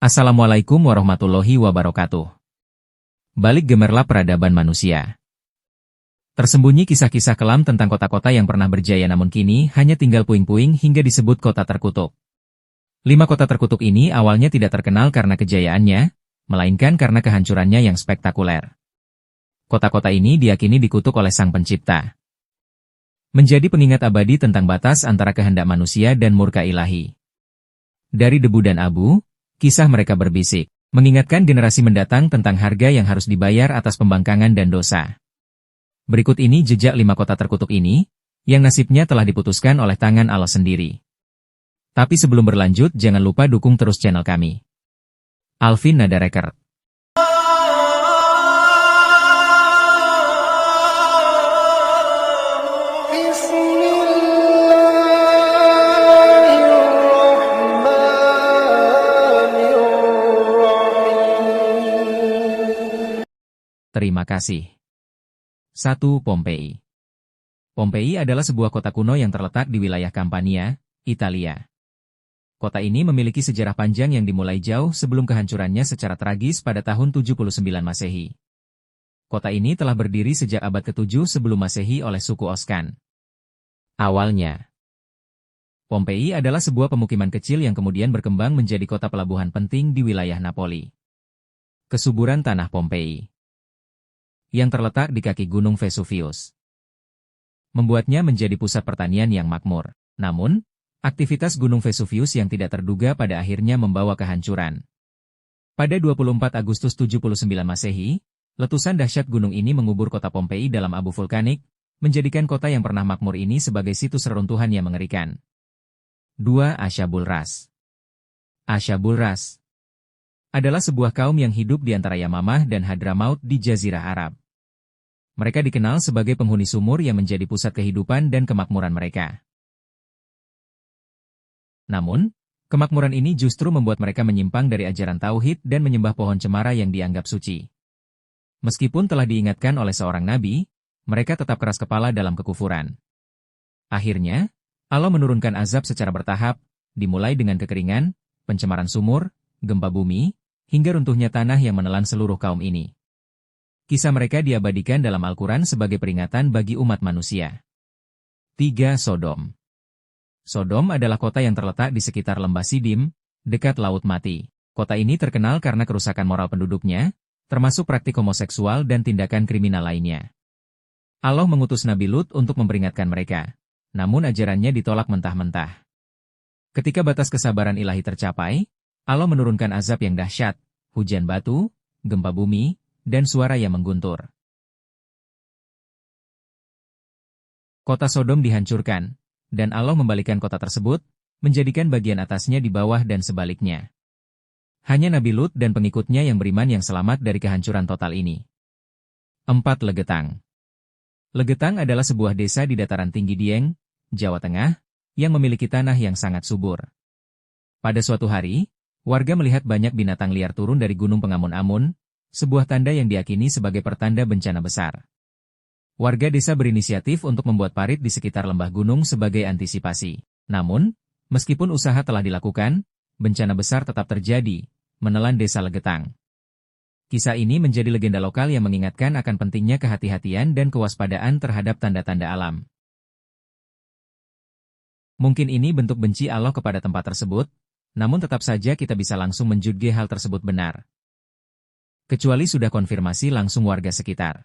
Assalamualaikum warahmatullahi wabarakatuh. Balik gemerlap peradaban manusia. Tersembunyi kisah-kisah kelam tentang kota-kota yang pernah berjaya namun kini hanya tinggal puing-puing hingga disebut kota terkutuk. 5 kota terkutuk ini awalnya tidak terkenal karena kejayaannya, melainkan karena kehancurannya yang spektakuler. Kota-kota ini diyakini dikutuk oleh Sang Pencipta. Menjadi pengingat abadi tentang batas antara kehendak manusia dan murka ilahi. Dari debu dan abu, kisah mereka berbisik, mengingatkan generasi mendatang tentang harga yang harus dibayar atas pembangkangan dan dosa. Berikut ini jejak 5 kota terkutuk ini, yang nasibnya telah diputuskan oleh tangan Allah sendiri. Tapi sebelum berlanjut, jangan lupa dukung terus channel kami. Alvin Nada Record. Terima kasih. 1. Pompei. Pompei adalah sebuah kota kuno yang terletak di wilayah Campania, Italia. Kota ini memiliki sejarah panjang yang dimulai jauh sebelum kehancurannya secara tragis pada tahun 79 Masehi. Kota ini telah berdiri sejak abad ke-7 sebelum Masehi oleh suku Oscan. Awalnya, Pompei adalah sebuah pemukiman kecil yang kemudian berkembang menjadi kota pelabuhan penting di wilayah Napoli. Kesuburan tanah Pompei yang terletak di kaki Gunung Vesuvius membuatnya menjadi pusat pertanian yang makmur. Namun, aktivitas Gunung Vesuvius yang tidak terduga pada akhirnya membawa kehancuran. Pada 24 Agustus 79 Masehi, letusan dahsyat gunung ini mengubur kota Pompei dalam abu vulkanik, menjadikan kota yang pernah makmur ini sebagai situs reruntuhan yang mengerikan. 2. Ashabul-Ras. Ashabul-Ras adalah sebuah kaum yang hidup di antara Yamamah dan Hadramaut di Jazirah Arab. Mereka dikenal sebagai penghuni sumur yang menjadi pusat kehidupan dan kemakmuran mereka. Namun, kemakmuran ini justru membuat mereka menyimpang dari ajaran tauhid dan menyembah pohon cemara yang dianggap suci. Meskipun telah diingatkan oleh seorang nabi, mereka tetap keras kepala dalam kekufuran. Akhirnya, Allah menurunkan azab secara bertahap, dimulai dengan kekeringan, pencemaran sumur, gempa bumi, hingga runtuhnya tanah yang menelan seluruh kaum ini. Kisah mereka diabadikan dalam Al-Quran sebagai peringatan bagi umat manusia. 3. Sodom. Sodom adalah kota yang terletak di sekitar lembah Sidim, dekat Laut Mati. Kota ini terkenal karena kerusakan moral penduduknya, termasuk praktik homoseksual dan tindakan kriminal lainnya. Allah mengutus Nabi Lut untuk memperingatkan mereka, namun ajarannya ditolak mentah-mentah. Ketika batas kesabaran ilahi tercapai, Allah menurunkan azab yang dahsyat, hujan batu, gempa bumi, dan suara yang mengguntur. Kota Sodom dihancurkan, dan Allah membalikan kota tersebut, menjadikan bagian atasnya di bawah dan sebaliknya. Hanya Nabi Lut dan pengikutnya yang beriman yang selamat dari kehancuran total ini. 4. Legetang. Legetang adalah sebuah desa di dataran tinggi Dieng, Jawa Tengah, yang memiliki tanah yang sangat subur. Pada suatu hari, warga melihat banyak binatang liar turun dari Gunung Pengamun-Amun, sebuah tanda yang diyakini sebagai pertanda bencana besar. Warga desa berinisiatif untuk membuat parit di sekitar lembah gunung sebagai antisipasi. Namun, meskipun usaha telah dilakukan, bencana besar tetap terjadi, menelan desa Legetang. Kisah ini menjadi legenda lokal yang mengingatkan akan pentingnya kehati-hatian dan kewaspadaan terhadap tanda-tanda alam. Mungkin ini bentuk benci Allah kepada tempat tersebut, namun tetap saja kita bisa langsung menjudge hal tersebut benar. Kecuali sudah konfirmasi langsung warga sekitar.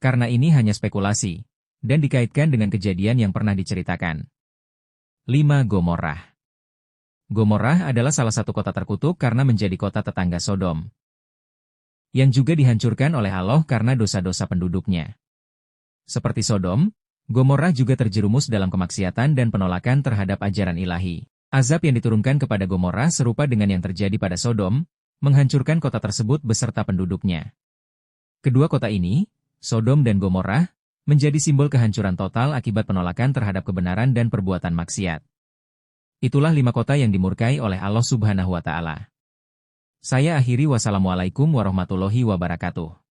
Karena ini hanya spekulasi, dan dikaitkan dengan kejadian yang pernah diceritakan. 5. Gomorrah. Gomorrah adalah salah satu kota terkutuk karena menjadi kota tetangga Sodom, yang juga dihancurkan oleh Allah karena dosa-dosa penduduknya. Seperti Sodom, Gomorrah juga terjerumus dalam kemaksiatan dan penolakan terhadap ajaran ilahi. Azab yang diturunkan kepada Gomorrah serupa dengan yang terjadi pada Sodom, menghancurkan kota tersebut beserta penduduknya. Kedua kota ini, Sodom dan Gomorrah, menjadi simbol kehancuran total akibat penolakan terhadap kebenaran dan perbuatan maksiat. Itulah 5 kota yang dimurkai oleh Allah Subhanahu wa Ta'ala. Saya akhiri, wassalamualaikum warahmatullahi wabarakatuh.